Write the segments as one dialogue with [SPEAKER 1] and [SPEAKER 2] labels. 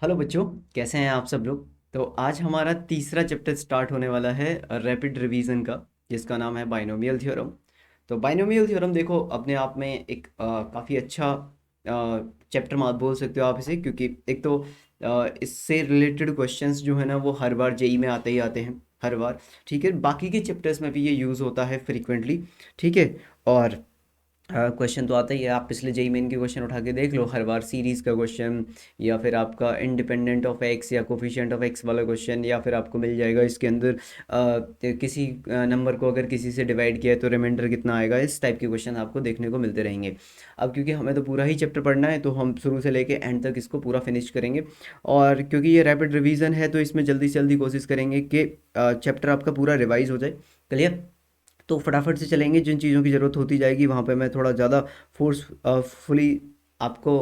[SPEAKER 1] Hello बच्चों, कैसे हैं आप सब लोग। तो आज हमारा तीसरा चैप्टर स्टार्ट होने वाला है रैपिड रिवीजन का, जिसका नाम है बाइनोमियल थ्योरम। तो बाइनोमियल थ्योरम देखो अपने आप में एक काफ़ी अच्छा चैप्टर मत बोल सकते हो आप इसे, क्योंकि एक तो इससे रिलेटेड क्वेश्चंस जो है ना वो हर बार जेई में आते ही आते हैं, हर बार। ठीक है, बाकी के चैप्टर्स में भी ये यूज़ होता है फ्रिक्वेंटली। ठीक है। और क्वेश्चन तो आता ही है, आप पिछले जेई मेन के क्वेश्चन उठा के देख लो, हर बार सीरीज़ का क्वेश्चन, या फिर आपका इंडिपेंडेंट ऑफ एक्स या कोफिशिएंट ऑफ एक्स वाला क्वेश्चन, या फिर आपको मिल जाएगा इसके अंदर किसी नंबर को अगर किसी से डिवाइड किया है तो रिमाइंडर कितना आएगा। इस टाइप के क्वेश्चन आपको देखने को मिलते रहेंगे। अब क्योंकि हमें तो पूरा ही चैप्टर पढ़ना है, तो हम शुरू से लेके एंड तक इसको पूरा फिनिश करेंगे। और क्योंकि ये रैपिड रिवीजन है, तो इसमें जल्दी से जल्दी कोशिश करेंगे कि चैप्टर आपका पूरा रिवाइज हो जाए। क्लियर। तो फटाफट से चलेंगे, जिन चीज़ों की ज़रूरत होती जाएगी वहाँ पे मैं थोड़ा ज़्यादा फोर्स फुली आपको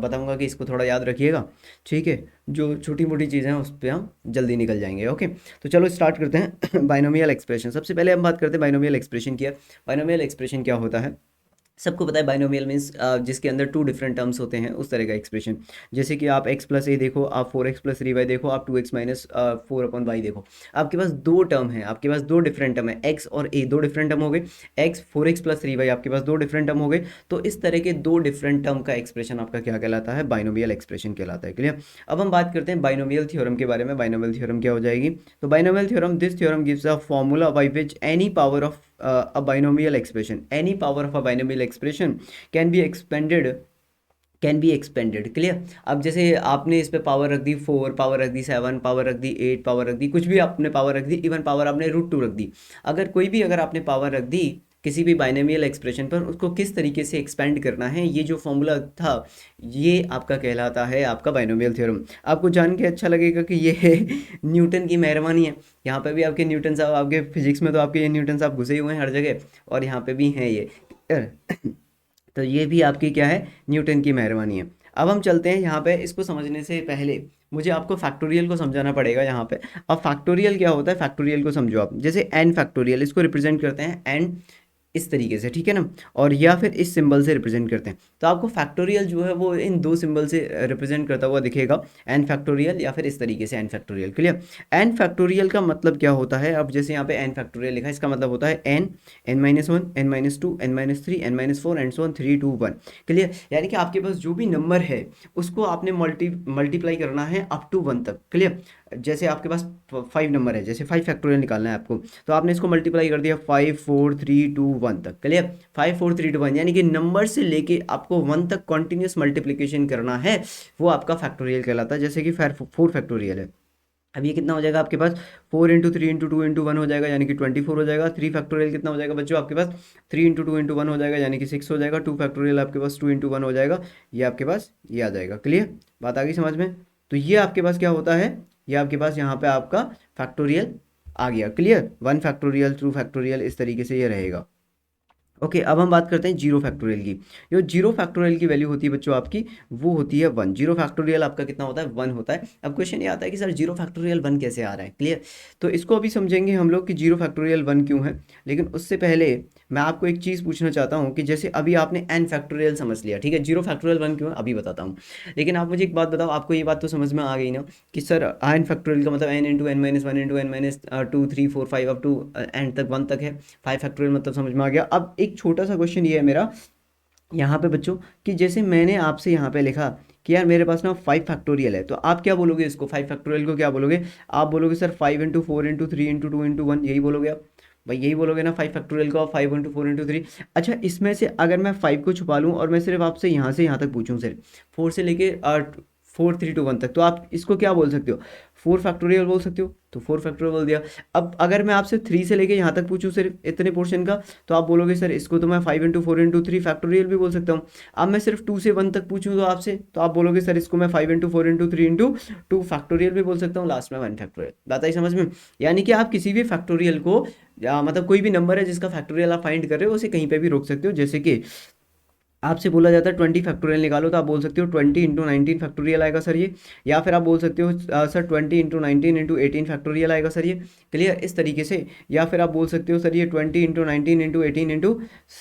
[SPEAKER 1] बताऊंगा कि इसको थोड़ा याद रखिएगा। ठीक है। जो छोटी मोटी चीज़ें हैं उस पर हम जल्दी निकल जाएंगे। ओके। तो चलो स्टार्ट करते हैं बाइनोमियल एक्सप्रेशन। सबसे पहले हम बात करते हैं बाइनोमियल एक्सप्रेशन की। बाइनोमियल एक्सप्रेशन क्या होता है, सबको पता है। बाइनोमियल मीन्स जिसके अंदर टू डिफरेंट टर्म्स होते हैं, उस तरह का एक्सप्रेशन। जैसे कि आप x प्लस ए देखो, आप 4x प्लस 3y देखो, आप 2x माइनस 4/y देखो। आपके पास दो टर्म है, आपके पास दो डिफरेंट टर्म है, x और a दो डिफरेंट टर्म हो गए। x 4x प्लस 3y आपके पास दो डिफरेंट टर्म हो गए। तो इस तरह के दो डिफरेंट टर्म का एक्सप्रेशन आपका क्या कहलाता है, बाइनोमियल एक्सप्रेशन कहलाता है। क्लियर। अब हम बात करते हैं बाइनोमियल थ्योरम के बारे में। बाइनोमियल थ्योरम क्या हो जाएगी, तो binomial theorem, this theorem gives a formula by which any power of a binomial expression, any power of a binomial expression can be expanded, can be expanded. Clear. अब जैसे आपने इस पे पावर रख दी 4, पावर रख दी 7, पावर रख दी 8, power रख दी कुछ भी आपने पावर रख दी, इवन पावर आपने √2 रख दी। अगर कोई भी अगर आपने पावर रख दी किसी भी बाइनोमियल एक्सप्रेशन पर, उसको किस तरीके से एक्सपेंड करना है, ये जो फॉर्मूला था, ये आपका कहलाता है आपका बाइनोमियल थ्योरम। आपको जान के अच्छा लगेगा कि ये है न्यूटन की मेहरबानी है। यहाँ पे भी आपके न्यूटन साहब, आपके फिजिक्स में तो आपके ये न्यूटन साहब घुसे ही हुए हैं हर जगह, और यहाँ पे भी हैं ये। तो ये भी आपकी क्या है, न्यूटन की मेहरबानी है। अब हम चलते हैं यहाँ पे, इसको समझने से पहले मुझे आपको फैक्टोरियल को समझाना पड़ेगा यहाँ पे। अब फैक्टोरियल क्या होता है, फैक्टोरियल को समझो आप। जैसे एन फैक्टोरियल, इसको रिप्रेजेंट करते हैं एन इस तरीके से, ठीक है ना, और या फिर इस सिंबल से रिप्रेजेंट करते हैं। तो आपको फैक्टोरियल जो है वो इन दो सिंबल से रिप्रेजेंट करता हुआ दिखेगा, एन फैक्टोरियल या फिर इस तरीके से N factorial. Clear. N factorial का मतलब क्या होता है, अब जैसे यहाँ पे एन फैक्टोरियल लिखा है, इसका मतलब होता है N, n-1, n-2, n-3, n-4 and so on 3 2 1। Clear. यानी कि आपके पास जो भी नंबर है उसको आपने मल्टीप्लाई करना है अप टू 1 तक। क्लियर। जैसे आपके पास 5 नंबर है, जैसे 5 फैक्टोरियल निकालना है आपको, तो आपने इसको मल्टीप्लाई कर दिया 5 4 3 2 1 तक। क्लियर। 5 4 3 2 1, यानी कि नंबर से लेके आपको 1 तक कॉन्टिन्यूस मल्टीप्लिकेशन करना है, वो आपका फैक्टोरियल कहलाता है। जैसे कि 4 फैक्टोरियल है, अब ये कितना हो जाएगा आपके पास, 4 × 3 × 2 × 1 हो जाएगा, यानी कि 24 हो जाएगा। 3 फैक्टोरियल कितना हो जाएगा बच्चों आपके पास, 3 × 2 × 1 हो जाएगा, यानी कि 6 हो जाएगा। 2 फैक्टोरियल आपके पास 2 × 1 हो जाएगा, ये आपके पास ये आ जाएगा। क्लियर। बात आ गई समझ में। तो ये आपके पास क्या होता है, ये आपके पास यहाँ पे आपका फैक्टोरियल आ गया। क्लियर। 1 फैक्टोरियल, 2 फैक्टोरियल, इस तरीके से ये रहेगा। ओके। अब हम बात करते हैं जीरो फैक्टोरियल की। जो जीरो फैक्टोरियल की वैल्यू होती है बच्चों आपकी, वो होती है 1। जीरो फैक्टोरियल आपका कितना होता है, 1 होता है। अब क्वेश्चन ये आता है कि सर जीरो फैक्टोरियल 1 कैसे आ रहा है। क्लियर। तो इसको अभी समझेंगे हम लोग कि जीरो फैक्टोरियल 1 क्यों है। लेकिन उससे पहले मैं आपको एक चीज़ पूछना चाहता हूँ कि जैसे अभी आपने एन फैक्टोरियल समझ लिया, ठीक है, जीरो फैक्टोरियल 1 क्यों है अभी बताता हूँ। लेकिन आप मुझे एक बात बताओ, आपको ये बात तो समझ में आ गई ना कि सर एन फैक्टोरियल का मतलब n × n-1 × n-2 up to and तक 1 तक है। 5 फैक्टोरियल मतलब समझ में आ गया। अब एक छोटा सा क्वेश्चन ये है मेरा यहाँ पे बच्चों, कि जैसे मैंने आपसे यहाँ पे लिखा कि यार मेरे पास ना 5 फैक्टोरियल है, तो आप क्या बोलोगे इसको, 5 फैक्टोरियल को क्या बोलोगे, आप बोलोगे सर 5 × 4 × 3 × 2 × 1 यही बोलोगे आप। भाई यही बोलोगे ना 5 फैक्टोरियल का, 5 × 4 × 3। अच्छा, इसमें से अगर मैं 5 को छुपा लूँ और मैं सिर्फ आपसे यहाँ से यहाँ तक पूछूँ, सिर्फ 4 से लेके 4 3 2 1 तक, तो आप इसको क्या बोल सकते हो, 4 फैक्टोरियल बोल सकते हो। तो 4 फैक्टोरियल बोल दिया। अब अगर मैं आपसे 3 से लेके यहाँ तक पूछूं, सिर्फ इतने पोर्शन का, तो आप बोलोगे सर इसको तो मैं 5 × 4 × 3 फैक्टोरियल भी बोल सकता हूँ। अब मैं सिर्फ 2 से 1 तक पूछूं तो आपसे, तो आप बोलोगे सर इसको मैं 5 × 4 × 3 × 2 फैक्टोरियल भी बोल सकता हूँ, लास्ट में 1 फैक्टोरियल। बात आई समझ में। यानी कि आप किसी भी फैक्टोरियल को, या मतलब कोई भी नंबर है जिसका फैक्टोरियल आप फाइंड कर रहे हो, उसे कहीं पे भी रोक सकते हो। जैसे कि आपसे बोला जाता है 20 फैक्टोरियल निकालो, तो आप बोल सकते हो 20 × 19 फैक्टोरियल आएगा सर ये। या फिर आप बोल सकते हो सर 20 × 19 × 18 फैक्टोरियल आएगा सर ये। क्लियर। इस तरीके से। या फिर आप बोल सकते हो सर ये 20 × 19 × 18 ×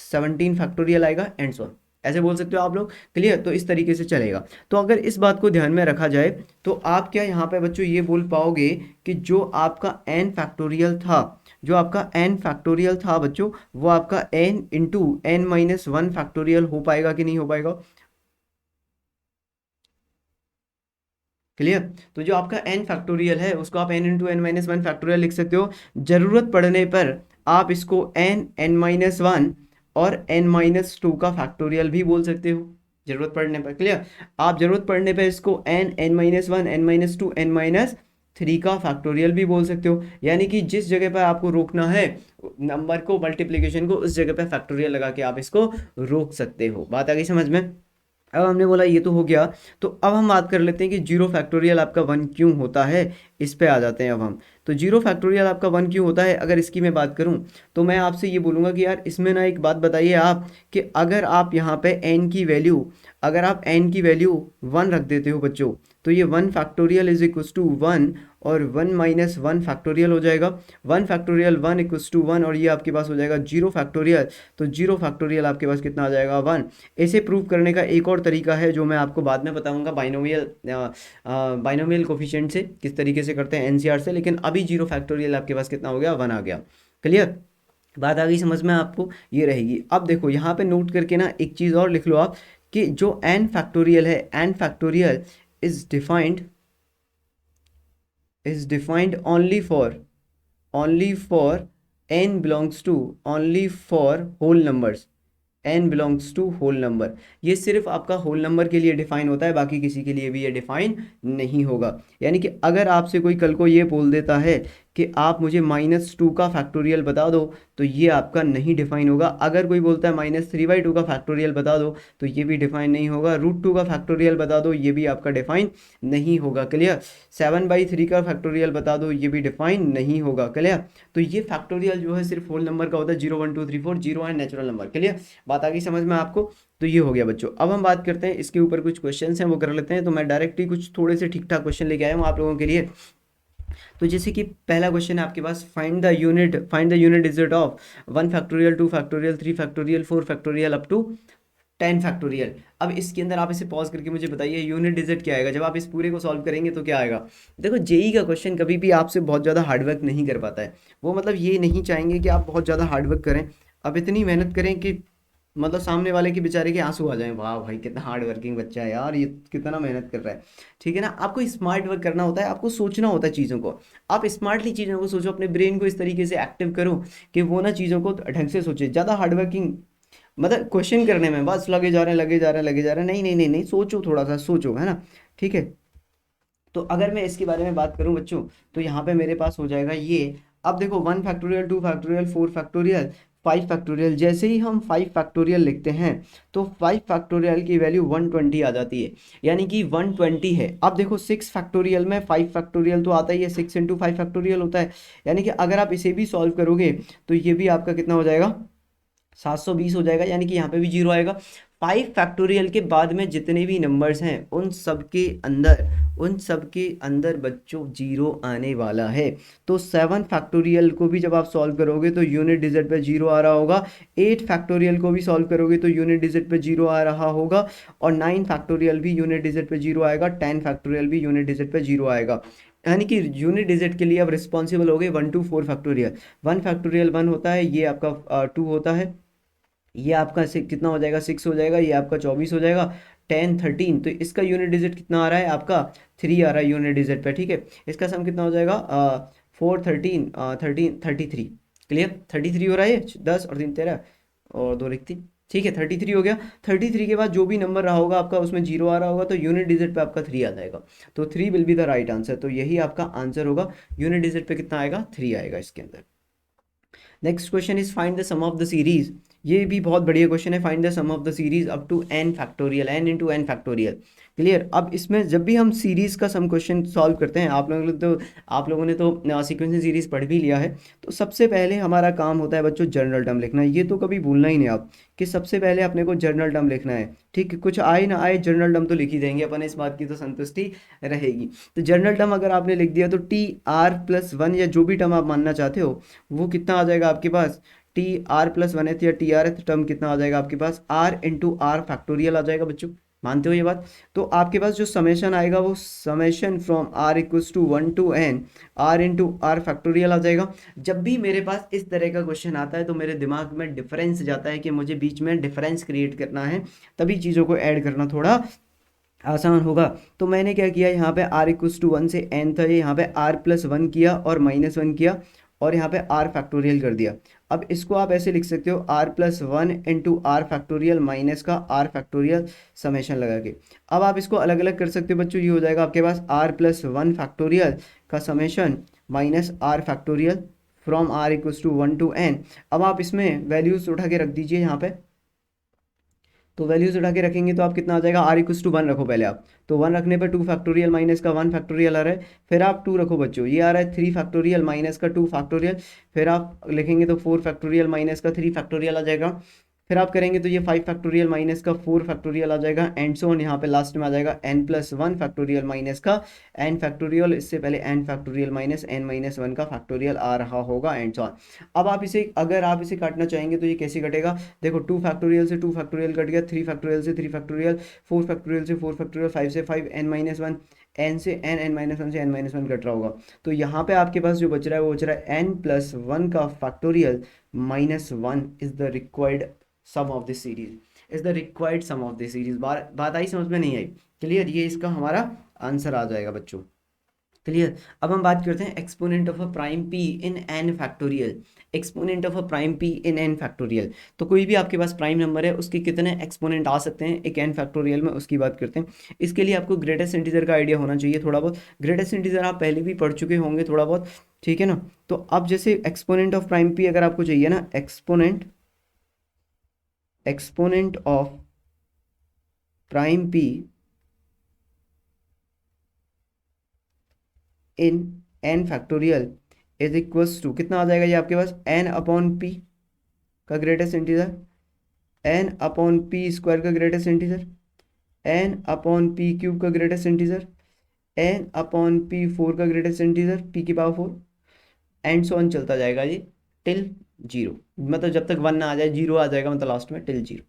[SPEAKER 1] 17 फैक्टोरियल आएगा, एंड सो ऑन। ऐसे बोल सकते हो आप लोग। क्लियर, तो इस तरीके से चलेगा। तो अगर इस बात को ध्यान में रखा जाए तो आप क्या यहाँ पे बच्चों ये बोल पाओगे कि जो आपका n फैक्टोरियल था, जो आपका n फैक्टोरियल था बच्चों, वो आपका n into n minus one factorial हो पाएगा कि नहीं हो पाएगा? क्लियर। तो जो आपका n फैक्टोरियल है उसको आप n into N minus one factorial लिख सकते हो। जरूरत पड़ने पर आप इसको n माइनस वन और n माइनस टू का फैक्टोरियल भी बोल सकते हो, जरूरत पड़ने पर। क्लियर। आप जरूरत पड़ने पर इसको n minus one, n minus to, n minus three का फैक्टोरियल भी बोल सकते हो। यानी कि जिस जगह पर आपको रोकना है नंबर को, मल्टीप्लिकेशन को, उस जगह पर फैक्टोरियल लगा के आप इसको रोक सकते हो। बात आ गई समझ में? अब हमने बोला ये तो हो गया। तो अब हम बात कर लेते हैं कि जीरो फैक्टोरियल आपका वन क्यों होता है। इस पे आ जाते हैं अब हम। तो जीरो फैक्टोरियल आपका वन क्यों होता है, अगर इसकी मैं बात करूं तो मैं आपसे ये बोलूँगा कि यार इसमें ना एक बात बताइए आप, कि अगर आप यहाँ पे n की वैल्यू, अगर आप n की वैल्यू वन रख देते हो बच्चों, तो ये one factorial is equals to one, और वन माइनस वन फैक्टोरियल हो जाएगा। One factorial one equals to one, और ये आपके पास हो जाएगा जीरो फैक्टोरियल। तो जीरो फैक्टोरियल आपके पास कितना आ जाएगा? वन। इसे प्रूव करने का एक और तरीका है जो मैं आपको बाद में बताऊंगा, बाइनोमियल कोफिशिएंट से किस तरीके से करते हैं एनसीआर से। लेकिन अभी जीरो फैक्टोरियल आपके पास कितना हो गया? वन आ गया। क्लियर, बात आ गई समझ में आपको? ये रहेगी। अब देखो यहाँ पे नोट करके ना एक चीज़ और लिख लो आप, कि जो एन फैक्टोरियल है, N factorial is defined, only for n belongs to, only for whole numbers, n belongs to whole number. ये सिर्फ आपका होल नंबर के लिए डिफाइन होता है, बाकी किसी के लिए भी ये डिफाइन नहीं होगा। यानी कि अगर आपसे कोई कल को ये बोल देता है कि आप मुझे माइनस टू का फैक्टोरियल बता दो, तो ये आपका नहीं डिफाइन होगा। अगर कोई बोलता है माइनस थ्री बाई टू का फैक्टोरियल बता दो, तो ये भी डिफाइन नहीं होगा। रूट टू का फैक्टोरियल बता दो, ये भी आपका डिफाइन नहीं होगा। क्लियर। सेवन बाई थ्री का फैक्टोरियल बता दो, ये भी डिफाइन नहीं होगा। क्लियर। तो ये फैक्टोरियल जो है सिर्फ होल नंबर का होता है, zero one two three four, zero and natural number. Clear, बात आ गई समझ में आपको? तो ये हो गया बच्चों। अब हम बात करते हैं इसके ऊपर कुछ क्वेश्चंस हैं वो कर लेते हैं। तो मैं डायरेक्ट ही कुछ थोड़े से ठीक ठाक क्वेश्चन लेके आया हूँ आप लोगों के लिए। तो जैसे कि पहला क्वेश्चन है आपके पास, find the unit digit of one factorial, two factorial, three factorial, four factorial up to 10 factorial. अब इसके अंदर आप इसे पॉज करके मुझे बताइए यूनिट डिजिट क्या आएगा। जब आप इस पूरे को सॉल्व करेंगे तो क्या आएगा? देखो जेई का क्वेश्चन कभी भी आपसे बहुत ज़्यादा हार्डवर्क नहीं कर पाता है। वो मतलब ये नहीं चाहेंगे कि आप बहुत ज़्यादा हार्डवर्क करें, अब इतनी मेहनत करें कि मतलब सामने वाले के बेचारे के आंसू आ जाएं, वाह भाई कितना हार्ड वर्किंग बच्चा है यार, ये कितना मेहनत कर रहा है। ठीक है ना, आपको स्मार्ट वर्क करना होता है, आपको सोचना होता है चीज़ों को। आप स्मार्टली चीज़ों को सोचो, अपने ब्रेन को इस तरीके से एक्टिव करो कि वो ना चीज़ों को ढंग से सोचे। ज़्यादा हार्ड वर्किंग मतलब क्वेश्चन करने में बस लगे जा रहे हैं, लगे जा रहे हैं, लगे जा रहे हैं, नहीं नहीं नहीं नहीं, सोचो, थोड़ा सा सोचो, है ना। ठीक है। तो अगर मैं इसके बारे में बात करूं बच्चों, तो यहाँ पे मेरे पास हो जाएगा ये। अब देखो one factorial, two factorial, four factorial, five factorial. जैसे ही हम फाइव फैक्टोरियल लिखते हैं तो फाइव फैक्टोरियल की वैल्यू 120 आ जाती है, यानी कि 120 है। अब देखो सिक्स फैक्टोरियल में फाइव फैक्टोरियल तो आता ही है, सिक्स इंटू फाइव फैक्टोरियल होता है। यानी कि अगर आप इसे भी सॉल्व करोगे तो ये भी आपका कितना हो जाएगा? 720 हो जाएगा, यानी कि यहाँ पे भी जीरो आएगा। फाइव फैक्टोरियल के बाद में जितने भी नंबर्स हैं उन सब के अंदर बच्चों जीरो आने वाला है। तो सेवन फैक्टोरियल को भी जब आप सॉल्व करोगे तो यूनिट डिजिट पे जीरो आ रहा होगा। एट फैक्टोरियल को भी सॉल्व करोगे तो यूनिट डिजिट पे जीरो आ रहा होगा। और नाइन फैक्टोरियल भी यूनिट डिजिट पे जीरो आएगा। टेन फैक्टोरियल भी यूनिट डिजिट पे जीरो आएगा। यानी कि यूनिट डिजिट के लिए अब रिस्पॉन्सिबल हो गए one two four factorial. One factorial one होता है, ये आपका टू होता है, ये आपका कितना हो जाएगा? सिक्स हो जाएगा, ये आपका 24 हो जाएगा। टेन थर्टीन, तो इसका यूनिट डिजिट कितना आ रहा है आपका? थ्री आ रहा है यूनिट डिजिट पे। ठीक है, इसका सम कितना हो जाएगा? Four thirteen, thirteen 33। क्लियर, 33 हो रहा है, 10 और 3 13 और दो लिखती। ठीक है, 33 हो गया। 33 के बाद जो भी नंबर रहा होगा आपका उसमें जीरो आ रहा होगा, तो यूनिट डिजिट पे आपका थ्री आ जाएगा। तो three will be the right answer. तो यही आपका आंसर होगा। यूनिट डिजिट पे कितना आएगा? थ्री आएगा इसके अंदर। Next question is find the sum of the series. ये भी बहुत बढ़िया क्वेश्चन है। Find the sum of the series up to N factorial, N into N factorial. Clear. अब इसमें जब भी हम सीरीज का सम क्वेश्चन सॉल्व करते हैं, आप लोगों ने तो सीक्वेंशियल सीरीज पढ़ भी लिया है, तो सबसे पहले हमारा काम होता है बच्चों जनरल टर्म लिखना। ये तो कभी भूलना ही नहीं आप, कि सबसे पहले अपने को जनरल टर्म लिखना है। ठीक है, कुछ आए ना आए जनरल टर्म तो लिख ही देंगे अपन, इस बात की तो संतुष्टि रहेगी। तो जनरल टर्म अगर आपने लिख दिया तो टी आर प्लस वन, या जो भी टर्म आप मानना चाहते हो, वो कितना आ जाएगा आपके पास? टी आर प्लस वन एथ या टी आर एथ टर्म कितना आ जाएगा आपके पास, आर इंटू आर फैक्टोरियल आ जाएगा बच्चों, मानते हो ये बात। तो आपके पास जो समेशन आएगा वो summation from are equals to 1 to n r into are factorial आ जाएगा। जब भी मेरे पास इस तरह का क्वेश्चन आता है तो मेरे दिमाग में डिफरेंस जाता है कि मुझे बीच में डिफरेंस क्रिएट करना है, तभी चीज़ों को ऐड करना थोड़ा आसान होगा। तो मैंने क्या किया, यहाँ पे आर इक्वल्स टू 1 से एन था, ये यहाँ पे आर प्लस वन किया और माइनस वन किया और यहाँ पे आर फैक्टोरियल कर दिया। अब इसको आप ऐसे लिख सकते हो, R plus one into are factorial minus का आर फैक्टोरियल समेशन लगा के। अब आप इसको अलग अलग कर सकते हो बच्चों, ये हो जाएगा आपके पास आर प्लस वन फैक्टोरियल का summation minus are factorial from are equals to 1 to N. अब आप इसमें वैल्यूज उठा के रख दीजिए यहाँ पे, तो वैल्यूज उठा के रखेंगे तो आप कितना आ जाएगा, आर इक्वल्स टू वन रखो पहले आप, तो वन रखने पर टू फैक्टोरियल माइनस का वन फैक्टोरियल आ रहा है, फिर आप टू रखो बच्चों, ये आ रहा है थ्री फैक्टोरियल माइनस का टू फैक्टोरियल, फिर आप लिखेंगे तो फोर फैक्टोरियल माइनस का थ्री फैक्टोरियल आ जाएगा, फिर आप करेंगे तो ये फाइव फैक्टोरियल माइनस का फोर फैक्टोरियल आ जाएगा, एंड सो ऑन। यहाँ पे लास्ट में आ जाएगा N plus one factorial minus का एन फैक्टोरियल, इससे पहले N factorial minus N minus one का फैक्टोरियल आ रहा होगा, एंड सो ऑन। अब आप इसे, अगर आप इसे काटना चाहेंगे तो ये कैसे कटेगा, देखो टू फैक्टोरियल से टू फैक्टोरियल कट गया, थ्री फैक्टोरियल से थ्री फैक्टोरियल, फोर फैक्टोरियल से फोर फैक्टोरियल, फाइव से five, N minus one, N से एन, एन माइनस वन से एन माइनस वन कट रहा होगा। तो यहाँ पे आपके पास जो बच रहा है वो बच रहा है एन प्लस वन का factorial minus one is the required sum of this series, is the required sum of this series. बात आई समझ में, नहीं आई, क्लियर, ये इसका हमारा आंसर आ जाएगा बच्चों, क्लियर। अब हम बात करते हैं exponent of a prime p in n factorial, exponent of a prime p in n factorial. तो कोई भी आपके पास प्राइम नंबर है उसके कितने एक्सपोनेंट आ सकते हैं एक n फैक्टोरियल में, उसकी बात करते हैं। इसके लिए आपको ग्रेटेस्ट इंटीजर का आइडिया होना चाहिए थोड़ा बहुत, ग्रेटेस्ट इंटीजर आप पहले भी पढ़ चुके होंगे थोड़ा बहुत, ठीक है ना। तो अब जैसे एक्सपोनेंट ऑफ प्राइम p अगर आपको चाहिए ना, exponent of prime p in n factorial is equals to कितना आ जाएगा, ये आपके पास n अपॉन p का greatest integer, n upon p square का greatest integer, n upon p cube का greatest integer, n upon p four का ग्रेटेस्ट इंटीजर, p की power four, and so on चलता जाएगा ये टिल जीरो, मतलब जब तक वन ना आ जाए, जीरो आ जाएगा मतलब लास्ट में टिल जीरो,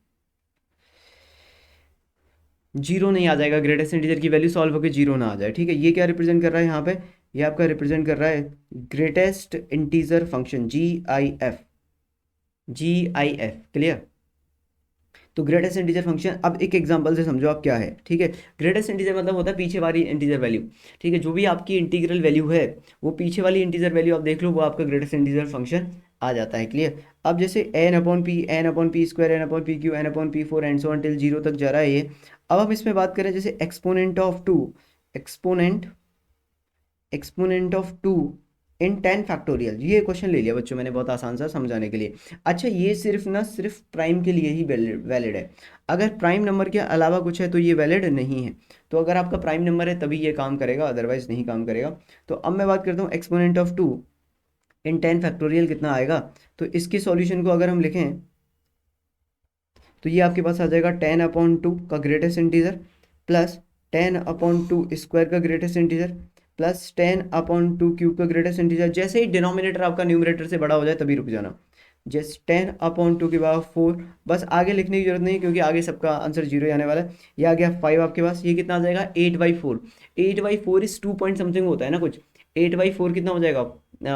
[SPEAKER 1] जीरो नहीं आ जाएगा, ग्रेटेस्ट इंटीजर की वैल्यू सॉल्व होकर जीरो ना आ जाए, ठीक है। ये क्या रिप्रेजेंट कर रहा है यहाँ पे, ये आपका रिप्रेजेंट कर रहा है greatest integer function G I F, clear. तो ग्रेटेस्ट इंटीजर फंक्शन, अब एक एग्जांपल से समझो आप क्या है, ठीक है। ग्रेटेस्ट इंटीजर मतलब होता है पीछे वाली इंटीजर वैल्यू, ठीक है। जो भी आपकी इंटीग्रल वैल्यू है वो पीछे वाली इंटीजर वैल्यू आप देख लो, वो आपका ग्रेटेस्ट इंटीजर फंक्शन आ जाता है, क्लियर। अब जैसे N upon P square, N upon P cube, N upon P four and so on till zero तक जा रहा है ये। अब हम इसमें बात करें जैसे exponent of two, exponent of two in 10 factorial, ये क्वेश्चन ले लिया बच्चों मैंने बहुत आसान सा समझाने के लिए। अच्छा, ये सिर्फ प्राइम के लिए ही वैलिड है, अगर प्राइम नंबर के अलावा कुछ है तो ये वैलिड नहीं है। तो अगर आपका प्राइम नंबर है तभी ये काम करेगा, अदरवाइज नहीं काम करेगा। तो अब मैं बात करता हूँ exponent of two in 10 factorial कितना आएगा। तो इसके सॉल्यूशन को अगर हम लिखें तो ये आपके पास आ जाएगा 10 अपॉन टू का greatest integer plus 10 upon two square का greatest integer plus 10 upon two cube का ग्रेटेस्ट इंटीजर। जैसे ही डिनोमिनेटर आपका न्यूमरेटर से बड़ा हो जाए तभी रुक जाना, जैसे 10 अपॉन टू के बाद फोर, बस आगे लिखने की जरूरत नहीं क्योंकि आगे सबका आंसर जीरो ही आने वाला है। ये आ गया 5 आपके पास, ये कितना आ जाएगा 8/4, 8/4 इस 2 पॉइंट समथिंग होता है ना कुछ, 8/4 कितना हो जाएगा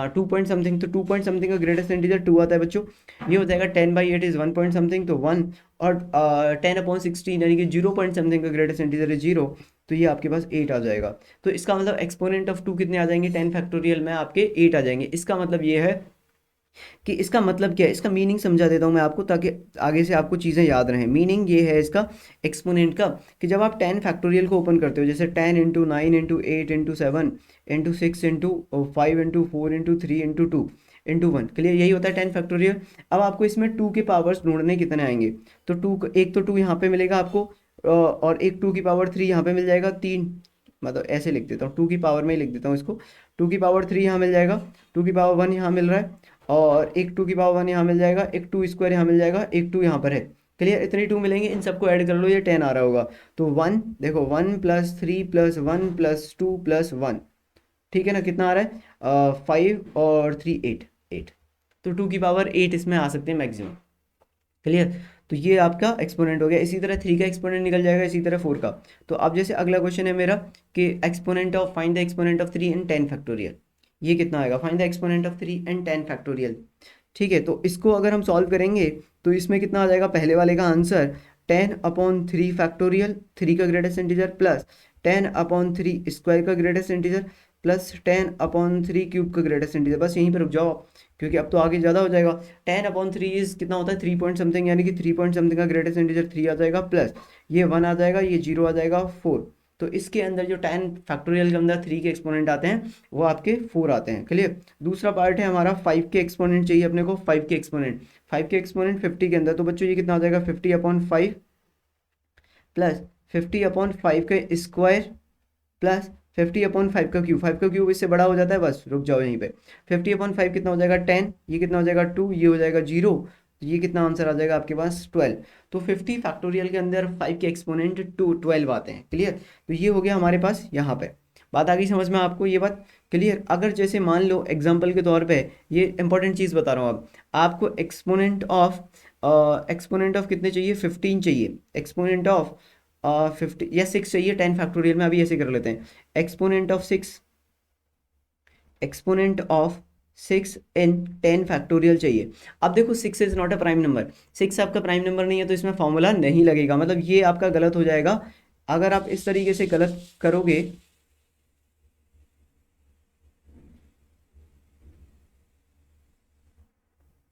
[SPEAKER 1] 2 पॉइंट समथिंग, तो 2 पॉइंट समथिंग का ग्रेटेस्ट इंटीजर 2 आता है बच्चों। ये हो जाएगा 10/8 इज 1 पॉइंट समथिंग, तो 1, और 10/16 यानी कि 0 पॉइंट समथिंग का ग्रेटेस्ट इंटीजर है 0, तो ये आपके पास 8 आ जाएगा। तो इसका मतलब एक्सपोनेंट ऑफ 2 कितने आ जाएंगे 10 फैक्टोरियल में आपके 8 आ जाएंगे। इसका मतलब ये है कि इसका मतलब क्या है, इसका मीनिंग समझा देता हूँ मैं आपको ताकि आगे से आपको चीज़ें याद रहें। मीनिंग ये है इसका एक्सपोनेंट का कि जब आप 10 फैक्टोरियल को ओपन करते हो, जैसे 10 into 9 into 8 into 7 into 6 into 5 into 4 into 3 into 2 into 1, clear, यही होता है 10 फैक्टोरियल। अब आपको इसमें 2 के पावर्स ढूंढने कितने आएंगे, तो 2, एक तो 2 यहाँ पे मिलेगा आपको, और एक 2 की पावर 3 यहाँ पे मिल जाएगा, 3, मतलब ऐसे लिख देता हूँ 2 की पावर में ही लिख देता हूँ इसको, 2 की पावर 3 यहाँ मिल जाएगा, 2 की पावर 1 यहाँ मिल रहा है, और एक 2 की पावर 1 यहाँ मिल जाएगा, एक 2 स्क्वायर यहाँ मिल जाएगा, एक 2 यहाँ पर है, क्लियर। इतने 2 मिलेंगे, इन सबको ऐड कर लो, ये 10 आ रहा होगा। तो 1 देखो 1 प्लस 3 प्लस 1 प्लस 2 प्लस 1, ठीक है ना, कितना आ रहा है 5 और 3 8, तो 2 की पावर 8 इसमें आ सकते हैं मैक्सिमम। क्लियर। तो ये आपका एक्सपोनेंट हो गया। इसी तरह 3 का एक्सपोनेंट निकल जाएगा, इसी तरह 4 का। तो अब जैसे अगला क्वेश्चन है मेरा कि exponent of find the exponent of 3 and 10 factorial. ये कितना आएगा, find the exponent of 3 and 10 factorial. ठीक है, तो इसको अगर हम सॉल्व करेंगे तो इसमें कितना आ जाएगा, पहले वाले का आंसर 10/3 फैक्टोरियल, 3 का ग्रेटेस्ट इंटीजर, प्लस 10/3 स्क्वायर का ग्रेटेस्ट इंटीजर, प्लस 10/3 क्यूब का ग्रेटेस्ट इंटीजर। बस यहीं पर रुक जाओ आप, क्योंकि अब तो आगे ज़्यादा हो जाएगा। 10/3 इज कितना होता है, 3 पॉइंट समथिंग, यानी कि 3 पॉइंट समथिंग का ग्रेटेस्ट इंटीजर 3 आ जाएगा, प्लस ये 1 आ जाएगा, ये 0 आ जाएगा, 4। तो इसके अंदर जो 10 फैक्टोरियल के अंदर 3 के एक्सपोनेंट आते हैं वो आपके 4 आते हैं। क्लियर। दूसरा पार्ट है हमारा 5 के एक्सपोनेंट चाहिए अपने को, 5 के एक्सपोनेंट। 5 के एक्सपोनेंट 50 के अंदर, तो बच्चों ये कितना आ जाएगा, 50/5 प्लस 50/5 का स्क्वायर, प्लस 50/5 का क्यूब। 5 का क्यूब इससे बड़ा हो जाता है, बस रुक जाओ यहीं पे। 50/5 कितना हो जाएगा, 10। ये कितना हो जाएगा, 2। ये हो जाएगा 0। तो ये कितना आंसर आ जाएगा आपके पास, 12। तो 50 फैक्टोरियल के अंदर 5 के एक्सपोनेंट 12 आते हैं। क्लियर। तो ये हो गया हमारे पास यहाँ पे। बात आ गई समझ में आपको ये बात। क्लियर। अगर जैसे मान लो एग्जाम्पल के तौर पे, ये इंपॉर्टेंट चीज़ बता रहा हूँ अब आपको, एक्सपोनेंट ऑफ कितने चाहिए, 15 चाहिए। एक्सपोनेंट ऑफ 50 या 6 चाहिए 10 फैक्टोरियल में। अभी ऐसे कर लेते हैं, एक्सपोनेंट ऑफ 6 इन 10 फैक्टोरियल चाहिए। अब देखो 6 is not a prime number, 6 आपका प्राइम नंबर नहीं है, तो इसमें फॉर्मूला नहीं लगेगा, मतलब ये आपका गलत हो जाएगा। अगर आप इस तरीके से गलत करोगे,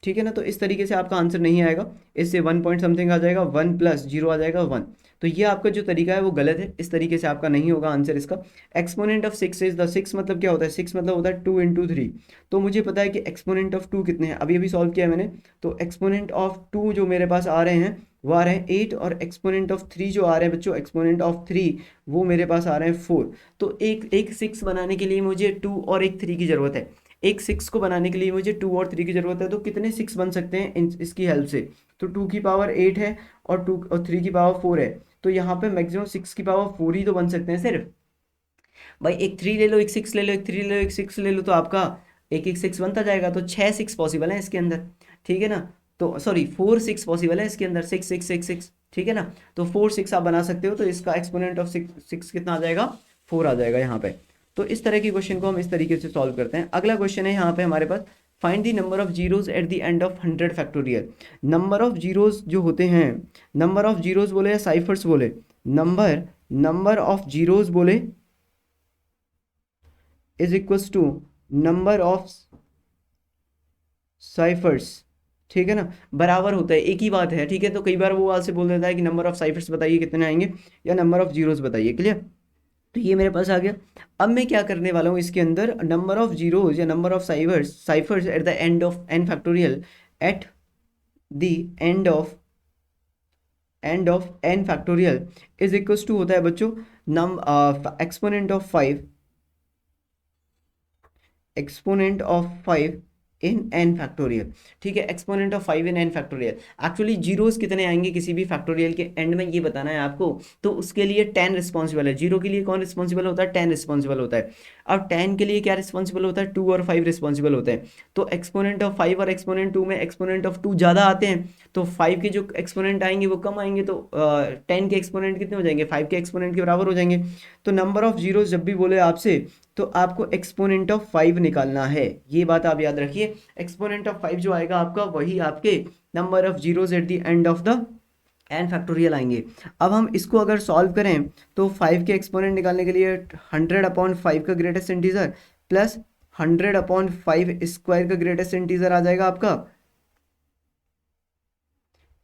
[SPEAKER 1] ठीक है ना, तो इस तरीके से आपका आंसर नहीं आएगा। इससे 1 पॉइंट समथिंग आ जाएगा, 1 प्लस 0 आ जाएगा, 1। तो ये आपका जो तरीका है वो गलत है, इस तरीके से आपका नहीं होगा आंसर इसका। एक्सपोनेंट ऑफ 6 इज द 6 मतलब क्या होता है, 6 मतलब होता है 2 × 3। तो मुझे पता है कि एक्सपोनेंट ऑफ 2 कितने हैं, अभी अभी सॉल्व किया है मैंने। तो एक्सपोनेंट ऑफ 2 जो मेरे पास आ रहे हैं वो आ रहे हैं 8, और एक्सपोनेंट ऑफ 3 जो आ रहे हैं बच्चों, एक्सपोनेंट ऑफ 3 वो मेरे पास आ रहे हैं 4। तो एक 6 बनाने के लिए मुझे 2 और एक 3 की ज़रूरत है। एक 6 को बनाने के लिए मुझे 2 और 3 की जरूरत है। तो कितने 6 बन सकते हैं इसकी हेल्प से, तो 2 की पावर 8 है, और 2 और 3 की पावर 4 है। तो यहाँ पे मैक्सिमम 6 की पावर 4 ही तो बन सकते हैं सिर्फ। भाई एक 3 ले लो, एक 6 ले लो, एक 3 ले लो, एक 6 ले लो, तो आपका एक एक 6 बनता जाएगा। तो 6 6 पॉसिबल है इसके अंदर, ठीक है ना। तो सॉरी 4 6 पॉसिबल है इसके अंदर, 6 6 6 6, ठीक है ना। तो 4 6 आप बना सकते हो, तो इसका एक्सपोनेंट ऑफ 6 कितना आ जाएगा, 4 आ जाएगा यहाँ पे। तो इस तरह के क्वेश्चन को हम इस तरीके से सॉल्व करते हैं। अगला क्वेश्चन है यहाँ पे हमारे पास, find the number of zeros at the end of 100 factorial. Number of zeros जो होते हैं, नंबर ऑफ जीरोज बोले या साइफर्स बोले, नंबर नंबर ऑफ जीरोज बोले is equals to number of ciphers, ठीक है ना, बराबर होता है, एक ही बात है। ठीक है, तो कई बार वो आपसे बोल देता है कि नंबर ऑफ साइफर्स बताइए कितने आएंगे, या नंबर ऑफ जीरोस बताइए। क्लियर। तो ये मेरे पास आ गया। अब मैं क्या करने वाला हूँ इसके अंदर, नंबर ऑफ जीरोस या number of ciphers at the end of n factorial, at the end of n factorial is equals to होता है बच्चों नम exponent of 5 in n factorial. ठीक है, exponent of 5 in n factorial. Actually zeros कितने आएंगे किसी भी फैक्टोरियल के एंड में ये बताना है आपको। तो उसके लिए 10 रिस्पॉन्सिबल है। जीरो के लिए कौन रिस्पॉन्सिबल होता है, 10 रिस्पॉन्सिबल होता है। अब 10 के लिए क्या रिस्पॉन्सिबल होता है, 2 और 5 रिस्पॉन्सिबल होते हैं। तो एक्सपोनेंट ऑफ 5 और एक्सपोनेंट 2 में एक्सपोनेंट ऑफ 2 ज़्यादा आते हैं, तो 5 के जो एक्सपोनेंट आएंगे वो कम आएंगे। तो 10 के एक्सपोनेंट कितने हो जाएंगे, 5 के एक्सपोनेंट के बराबर हो जाएंगे। तो नंबर ऑफ जीरोस जब भी बोले आपसे, तो आपको एक्सपोनेंट ऑफ 5 निकालना है, ये बात आप याद रखिए। एक्सपोनेंट ऑफ 5 जो आएगा आपका, वही आपके number of zeros at the end of the N factorial आएंगे। अब हम इसको अगर सॉल्व करें, तो 5 के एक्सपोनेंट निकालने के लिए 100/5 का ग्रेटेस्ट इंटीजर, प्लस 100/5 स्क्वायर का ग्रेटेस्ट इंटीजर आ जाएगा आपका,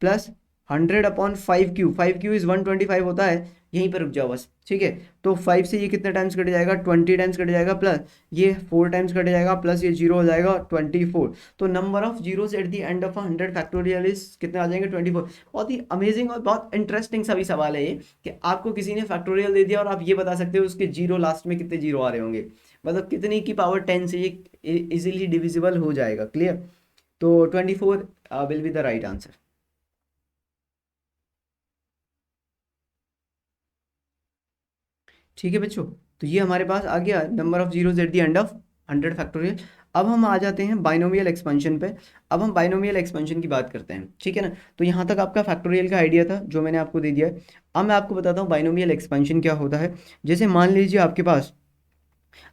[SPEAKER 1] प्लस 100/5 क्यू। 5 क्यू इज 125 होता है। यहीं पर रुक जाओ बस, ठीक है। तो 5 से ये कितने टाइम्स कट जाएगा, 20 टाइम्स कट जाएगा, प्लस ये 4 टाइम्स कट जाएगा, प्लस ये 0 हो जाएगा, 24। तो number of zeros at the end of 100 factorial is कितने आ जाएंगे, 24। बहुत ही अमेजिंग और बहुत इंटरेस्टिंग सा भी सवाल है ये, कि आपको किसी ने फैक्टोरियल दे दिया और आप ये बता सकते हो उसके जीरो लास्ट में कितने जीरो आ रहे होंगे, मतलब कितनी की पावर 10 से ये इजीली डिविजिबल हो जाएगा। क्लियर। तो 24 will be the right answer. ठीक है बच्चों, तो ये हमारे पास आ गया number of zeros at the end of 100 factorial. अब हम आ जाते हैं बाइनोमियल एक्सपेंशन पे। अब हम बाइनोमियल एक्सपेंशन की बात करते हैं, ठीक है ना। तो यहाँ तक आपका फैक्टोरियल का आइडिया था जो मैंने आपको दे दिया है। अब मैं आपको बताता हूँ बाइनोमियल एक्सपेंशन क्या होता है। जैसे मान लीजिए आपके पास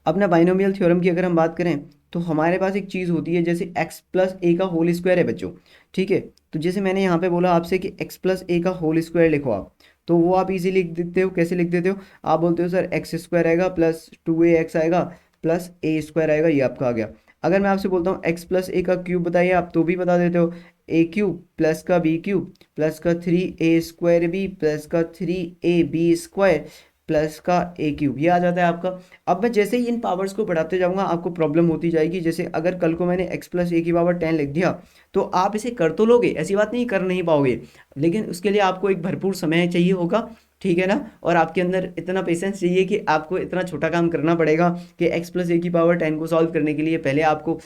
[SPEAKER 1] अपना बाइनोमियल थ्योरम की अगर हम बात करें तो हमारे पास एक चीज़ होती है जैसे x प्लस ए का होल स्क्वायर है बच्चों, ठीक है। तो जैसे मैंने यहाँ पे बोला आपसे कि x प्लस ए का होल स्क्वायर लिखो आप, तो वो आप इजीली लिख देते हो। कैसे लिख देते हो? आप बोलते हो सर एक्स स्क्वायर आएगा प्लस 2ax आएगा प्लस ए स्क्वायर आएगा, ये आपका आ गया। अगर मैं आपसे बोलता हूँ x प्लस ए का क्यूब बताइए, आप तो भी बता देते हो। ए क्यूब प्लस का बी क्यूब प्लस का 3a² बी प्लस का 3ab² प्लस का ए क्यूब, ये आ जाता है आपका। अब मैं जैसे ही इन पावर्स को बढ़ाते जाऊंगा आपको प्रॉब्लम होती जाएगी। जैसे अगर कल को मैंने x प्लस ए की पावर 10 लिख दिया तो आप इसे कर तो लोगे, ऐसी बात नहीं, कर नहीं पाओगे, लेकिन उसके लिए आपको एक भरपूर समय चाहिए होगा, ठीक है ना। और आपके अंदर इतना पेशेंस चाहिए कि आपको इतना छोटा काम करना पड़ेगा कि x प्लस ए की पावर 10 को सॉल्व करने के लिए पहले आपको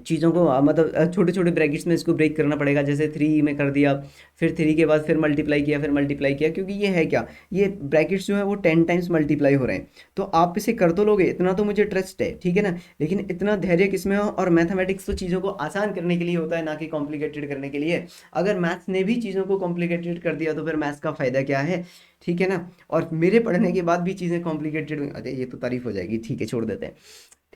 [SPEAKER 1] चीज़ों को मतलब छोटे छोटे ब्रैकेट्स में इसको ब्रेक करना पड़ेगा। जैसे 3 में कर दिया, फिर 3 के बाद फिर मल्टीप्लाई किया, फिर मल्टीप्लाई किया, क्योंकि ये है क्या, ये ब्रैकेट्स जो है वो 10 टाइम्स मल्टीप्लाई हो रहे हैं। तो आप इसे कर तो लोगे, इतना तो मुझे ट्रस्ट है, ठीक है ना। लेकिन इतना धैर्य किसमें हो? और मैथमेटिक्स तो चीज़ों को आसान करने के लिए होता है, ना कि कॉम्प्लिकेटेड करने के लिए। अगर मैथ्स ने भी चीज़ों को कॉम्प्लिकेटेड कर दिया तो फिर मैथ्स का फ़ायदा क्या है, ठीक है ना। और मेरे पढ़ने के बाद भी चीज़ें कॉम्प्लिकेटेड, अरे ये तो तारीफ हो जाएगी, ठीक है छोड़ देते हैं,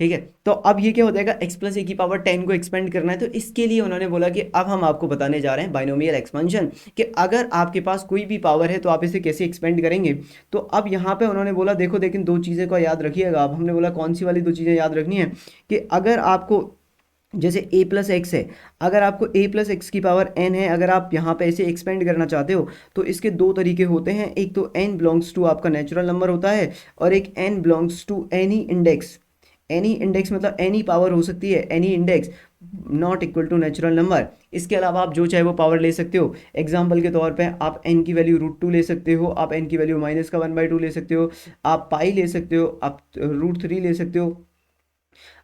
[SPEAKER 1] ठीक है। तो अब ये क्या हो जाएगा, x प्लस ए की पावर 10 को एक्सपेंड करना है, तो इसके लिए उन्होंने बोला कि अब हम आपको बताने जा रहे हैं बाइनोमियल एक्सपेंशन, कि अगर आपके पास कोई भी पावर है तो आप इसे कैसे एक्सपेंड करेंगे। तो अब यहाँ पे उन्होंने बोला देखो, लेकिन दो चीज़ें को याद रखिएगा आप। हमने बोला कौन सी वाली दो चीज़ें याद रखनी है, कि अगर आपको जैसे a प्लस एक्स है, अगर आपको a प्लस एक्स की पावर n है, अगर आप यहाँ पे ऐसे एक्सपेंड करना चाहते हो तो इसके दो तरीके होते हैं। एक तो n बिलोंग्स टू आपका नेचुरल नंबर होता है, और एक n belongs to any index. Any index मतलब एनी पावर हो सकती है, any index not equal to natural number. इसके अलावा आप जो चाहे वो पावर ले सकते हो। एग्जाम्पल के तौर पे आप n की वैल्यू √2 ले सकते हो, आप n की वैल्यू माइनस का 1/2 ले सकते हो, आप पाई ले सकते हो, आप √3 ले सकते हो,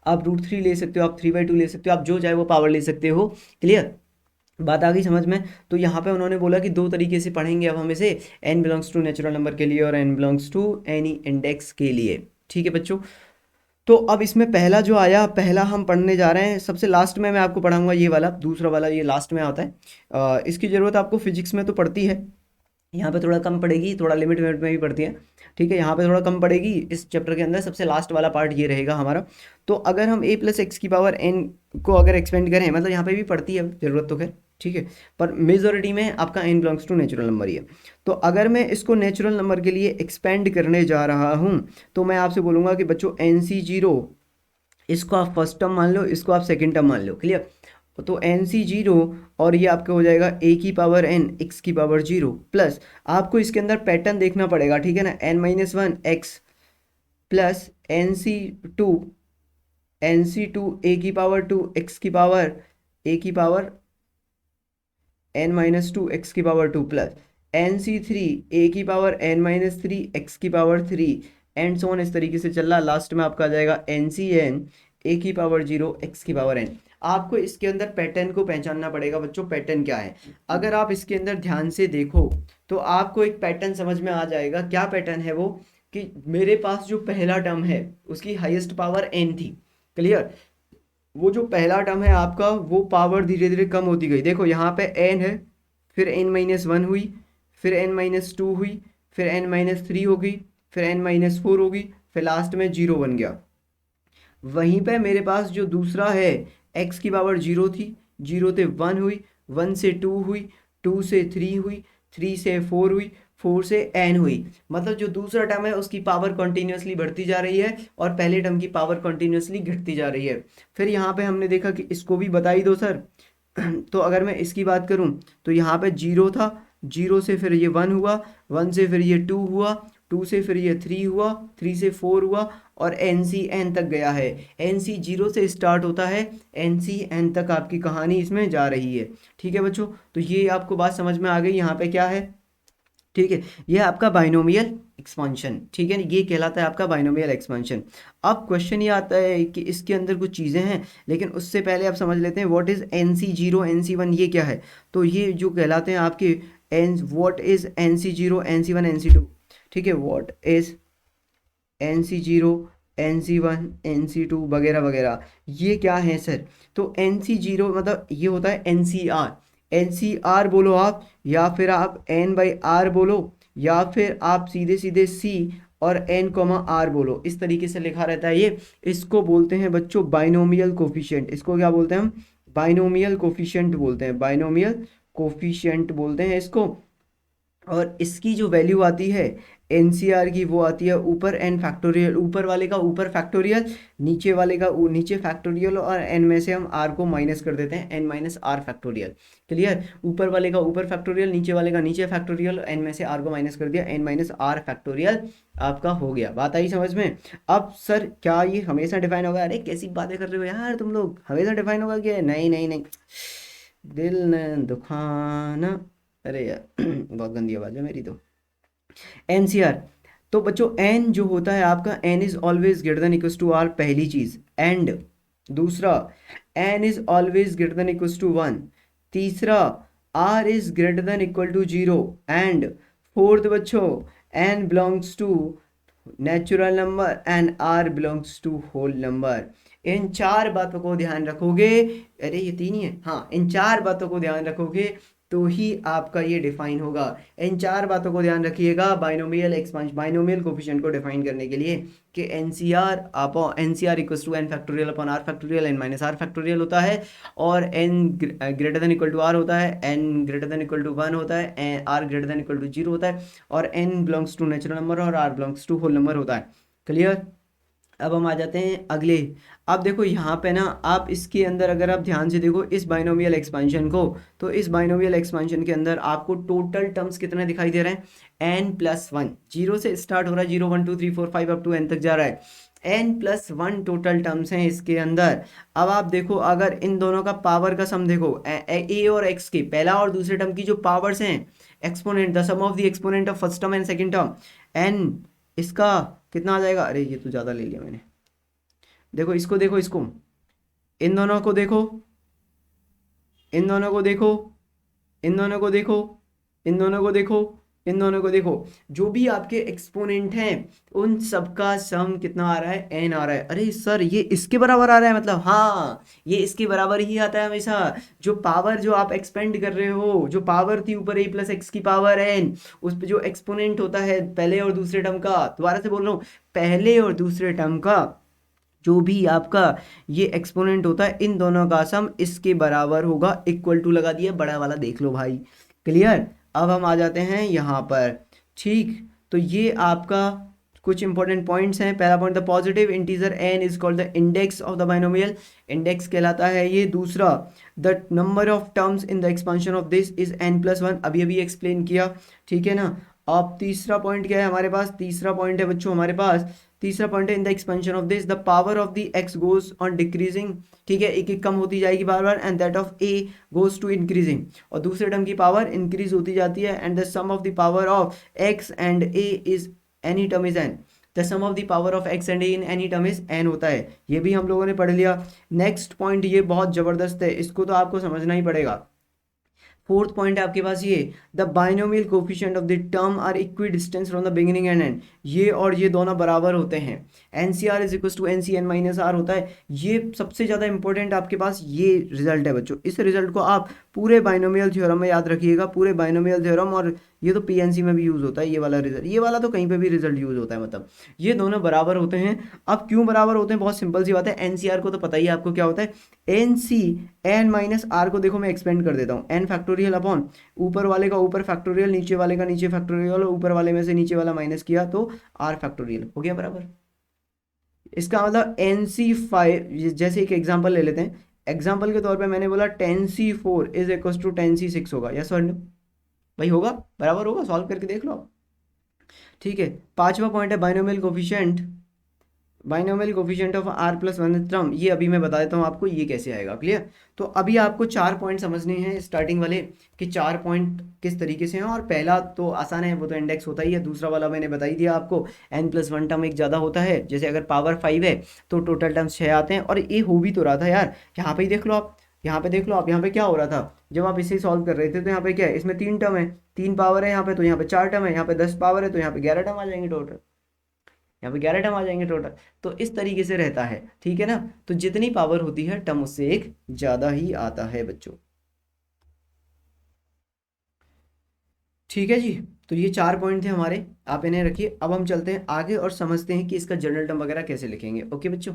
[SPEAKER 1] आप √3 ले सकते हो, आप 3/2 ले सकते हो, आप जो चाहे वो पावर ले सकते हो। क्लियर? बात आ गई समझ में? तो यहाँ पे उन्होंने बोला कि दो तरीके से पढ़ेंगे अब हम इसे, n belongs to natural number के लिए और n belongs to any index के लिए, ठीक है बच्चों। तो अब इसमें पहला जो आया, पहला हम पढ़ने जा रहे हैं सबसे लास्ट में, मैं आपको पढ़ाऊंगा ये वाला, दूसरा वाला ये लास्ट में आता है। इसकी ज़रूरत आपको फिजिक्स में तो पड़ती है, यहाँ पे थोड़ा कम पड़ेगी, थोड़ा लिमिट लिमिट में भी पड़ती है, ठीक है। यहाँ पे थोड़ा कम पड़ेगी, इस चैप्टर के अंदर सबसे लास्ट वाला पार्ट ये रहेगा हमारा। तो अगर हम a प्लस एक्स की पावर n को अगर एक्सपेंड करें, मतलब यहाँ पे भी पड़ती है ज़रूरत तो खैर, ठीक है, पर मेजोरिटी में आपका n belongs to natural number ही है। तो अगर मैं इसको नेचुरल नंबर के लिए एक्सपेंड करने जा रहा हूँ तो मैं आपसे बोलूँगा कि बच्चों NC0, इसको आप फर्स्ट टर्म मान लो, इसको आप सेकेंड टर्म मान लो। क्लियर? तो NC0 और ये आपका हो जाएगा a की पावर n x की पावर 0 प्लस, आपको इसके अंदर पैटर्न देखना पड़ेगा, ठीक है ना। n-1 x plus NC2 a की पावर 2 x की पावर a की पावर n-2 x की पावर 2 प्लस NC3 a की पावर n-3 x की पावर 3 एंड सो ऑन, इस तरीके से चल रहा। लास्ट में आपका आ जाएगा NCn a की पावर 0 x की पावर n। आपको इसके अंदर पैटर्न को पहचानना पड़ेगा बच्चों, पैटर्न क्या है। अगर आप इसके अंदर ध्यान से देखो तो आपको एक पैटर्न समझ में आ जाएगा। क्या पैटर्न है वो, कि मेरे पास जो पहला टर्म है उसकी हाईएस्ट पावर n थी। क्लियर? वो जो पहला टर्म है आपका, वो पावर धीरे धीरे कम होती गई। देखो यहाँ पे n है, फिर n-1 हुई, फिर n-2 हुई, फिर n-3 हो गई, फिर n-4 होगी, फिर लास्ट में 0 बन गया। वहीं पे मेरे पास जो दूसरा है, x की पावर 0 थी, 0 से 1 हुई, 1 से 2 हुई, 2 से 3 हुई, 3 से 4 हुई, 4 से n हुई। मतलब जो दूसरा टर्म है उसकी पावर कंटिन्यूसली बढ़ती जा रही है और पहले टर्म की पावर कंटिन्यूसली घटती जा रही है। फिर यहाँ पे हमने देखा कि इसको भी बता ही दो सर। तो अगर मैं इसकी बात करूँ तो यहाँ पे 0 था, 0 से फिर ये 1 हुआ, 1 से फिर ये 2 हुआ, 2 से फिर ये 3 हुआ, 3 से 4 हुआ, और NCn तक गया है। NC0 से स्टार्ट होता है, NCn तक आपकी कहानी इसमें जा रही है, ठीक है बच्चों। तो ये आपको बात समझ में आ गई, यहाँ पे क्या है, ठीक है। ये आपका बाइनोमियल एक्सपेंशन, ठीक है, ये कहलाता है आपका बाइनोमियल एक्सपेंशन। अब क्वेश्चन ये आता है कि इसके अंदर कुछ चीज़ें हैं, लेकिन उससे पहले आप समझ लेते हैं व्हाट इज़ NC0 NC1, ये क्या है। तो ये जो कहलाते हैं आपके what is NC0 NC1 NC2, ठीक है। What is NC0 NC1 NC2 वगैरह वगैरह, ये क्या है सर? तो NC0 मतलब ये होता है NCR। NCR बोलो आप, या फिर आप N/R बोलो, या फिर आप सीधे सीधे C और N, R बोलो, इस तरीके से लिखा रहता है ये। इसको बोलते हैं बच्चों बाइनोमियल कोफिशिएंट। इसको क्या बोलते हैं हम? बाइनोमियल कोफिशिएंट बोलते हैं, बाइनोमियल कोफिशिएंट बोलते हैं इसको। और इसकी जो वैल्यू आती है एनसीआर की, वो आती है ऊपर एन फैक्टोरियल, ऊपर वाले का ऊपर फैक्टोरियल, नीचे वाले का नीचे फैक्टोरियल, और एन में से हम आर को माइनस कर देते हैं, n minus are factorial. Clear? ऊपर वाले का ऊपर फैक्टोरियल, नीचे वाले का नीचे फैक्टोरियल, एन में से आर को माइनस कर दिया, एन माइनस आर फैक्टोरियल आपका हो गया। बात आई समझ में? अब सर क्या ये हमेशा डिफाइन होगा? अरे कैसी बातें कर रहे हो यार तुम लोग, हमेशा डिफाइन होगा क्या? नहीं नहीं नहीं, दिल न दुखाना। अरे यार बहुत गंदी आवाज़ है मेरी तो। एनसीआर, तो बच्चों एन जो होता है आपका, n is always greater than equals to r, पहली चीज। एंड दूसरा, n is always greater than equals to 1। तीसरा, r is greater than equal to 0। And fourth बच्चों, n belongs to natural number and r belongs to whole number. इन चार बातों को ध्यान रखोगे, अरे ये तीन ही है, हाँ, इन चार बातों को ध्यान रखोगे तो ही आपका ये डिफाइन होगा। इन चार बातों को ध्यान रखिएगा बाइनोमियल एक्सपेंशन, बाइनोमियल कोफिशिएंट को डिफाइन करने के लिए, कि NCR upon NCR equals to N factorial upon r factorial, n minus are factorial होता है, और n greater than equal to r होता है, n greater than equal to 1 होता है, r greater than equal to 0 होता है, और n belongs to natural number और r belongs to whole number होता है। क्लियर? अब हम आ जाते हैं अगले। अब देखो यहाँ पे ना, आप इसके अंदर अगर आप ध्यान से देखो इस बाइनोमियल एक्सपेंशन को, तो इस बाइनोमियल एक्सपेंशन के अंदर आपको टोटल टर्म्स कितने दिखाई दे रहे हैं? n+1, जीरो से स्टार्ट हो रहा है, 0 1 2 3 4 5 अप टू n तक जा रहा है। n+1 टोटल टर्म्स हैं इसके अंदर। अब आप देखो, अगर इन दोनों का पावर का सम देखो, ए और एक्स के पहला और दूसरे टर्म की जो पावर्स हैं, exponent, the sum of the exponent of first term and second term, n इसका कितना आ जाएगा? अरे ये तो ज़्यादा ले लिया मैंने। देखो इसको, देखो इसको, इन दोनों को देखो, इन दोनों को देखो, इन दोनों को देखो, इन दोनों को देखो, इन दोनों को देखो, जो भी आपके एक्सपोनेंट हैं उन सबका सम कितना आ रहा है? एन आ रहा है। अरे सर ये इसके बराबर आ रहा है, मतलब हाँ, ये इसके बराबर ही आता है हमेशा। जो पावर जो आप एक्सपेंड कर रहे हो, जो पावर थी ऊपर a प्लस एक्स की पावर एन, उस पर जो एक्सपोनेंट होता है पहले और दूसरे टर्म का, दोबारा से बोल रहा हूँ, पहले और दूसरे टर्म का जो भी आपका ये एक्सपोनेंट होता है, इन दोनों का सम इसके बराबर होगा। इक्वल टू लगा दिया, बड़ा वाला देख लो भाई। क्लियर? अब हम आ जाते हैं यहाँ पर। ठीक, तो ये आपका कुछ इंपॉर्टेंट पॉइंट्स हैं। पहला point, the positive integer n is called the index of the binomial, index कहलाता है ये। दूसरा, the number of terms in the expansion of this is n+1, अभी अभी एक्सप्लेन किया, ठीक है ना। अब तीसरा पॉइंट क्या है हमारे पास? तीसरा पॉइंट है बच्चों हमारे पास, तीसरा पॉइंट है, in the expansion of this the power of the x goes on decreasing, ठीक है, एक एक कम होती जाएगी बार बार, and that of a goes to increasing, और दूसरे टर्म की पावर इंक्रीज होती जाती है, and the sum of the power of x and a is any term is n, the sum of the power of x and a in any term is N होता है। ये भी हम लोगों ने पढ़ लिया। नेक्स्ट पॉइंट ये बहुत जबरदस्त है, इसको तो आपको समझना ही पड़ेगा। फोर्थ पॉइंट है आपके पास ये, the binomial coefficient of the term are equi distance from the beginning and end, ये और ये दोनों बराबर होते हैं। NCR is equal to NCN minus r होता है। ये सबसे ज़्यादा इंपॉर्टेंट आपके पास ये रिजल्ट है बच्चों। इस रिजल्ट को आप पूरे बाइनोमियल थ्योरम में याद रखिएगा, पूरे बाइनोमियल थ्योरम, और ये तो पीएनसी में भी यूज़ होता है ये वाला रिजल्ट, ये वाला तो कहीं पे भी रिजल्ट यूज़ होता है, मतलब ये दोनों बराबर होते हैं। अब क्यों बराबर होते हैं? बहुत सिंपल सी बात है, एनसीआर को तो पता ही है आपको क्या होता है। N c n minus r को देखो मैं एक्सपेंड कर देता हूँ, एन फैक्टोरियल अपॉन ऊपर वाले का ऊपर फैक्टोरियल, नीचे वाले का नीचे फैक्टोरियल, और ऊपर वाले में से नीचे वाला माइनस किया तो आर फैक्टोरियल हो गया बराबर। इसका मतलब NC5, जैसे एक एग्जांपल ले लेते हैं, एग्जांपल के तौर पे मैंने बोला 10C4 is equal to 10C6 होगा, यस और नो भाई? होगा, बराबर होगा, सॉल्व करके देख लो आप। ठीक है, पांचवा पॉइंट है binomial coefficient, binomial coefficient of r+1 term, ये अभी मैं बता देता हूँ आपको ये कैसे आएगा। क्लियर? तो अभी आपको चार पॉइंट समझने हैं स्टार्टिंग वाले, कि चार पॉइंट किस तरीके से हैं। और पहला तो आसान है, वो तो इंडेक्स होता ही है। दूसरा वाला मैंने बता ही दिया आपको, n+1 टर्म एक ज़्यादा होता है, जैसे अगर पावर 5 है तो टोटल टर्म्स 6 आते हैं। और ये हो भी तो रहा था यार, यहाँ पे ही देख लो आप, यहाँ पे देख लो आप, यहाँ पे क्या हो रहा था जब आप इसे सॉल्व कर रहे थे, तो यहाँ पे क्या है, इसमें 3 टर्म है, 3 पावर है यहाँ पे, तो यहाँ पे 4 टर्म है, यहाँ पे 10 पावर है तो यहाँ पे 11 टर्म आ जाएंगे टोटल। यहाँ पे 11 टर्म आ जाएंगे टोटल। तो इस तरीके से रहता है, ठीक है ना। तो जितनी पावर होती है टर्म उससे एक ज़्यादा ही आता है बच्चों। ठीक है जी। तो ये 4 पॉइंट थे हमारे, आप इन्हें रखिए। अब हम चलते हैं आगे और समझते हैं कि इसका जनरल टर्म वगैरह कैसे लिखेंगे। ओके बच्चों।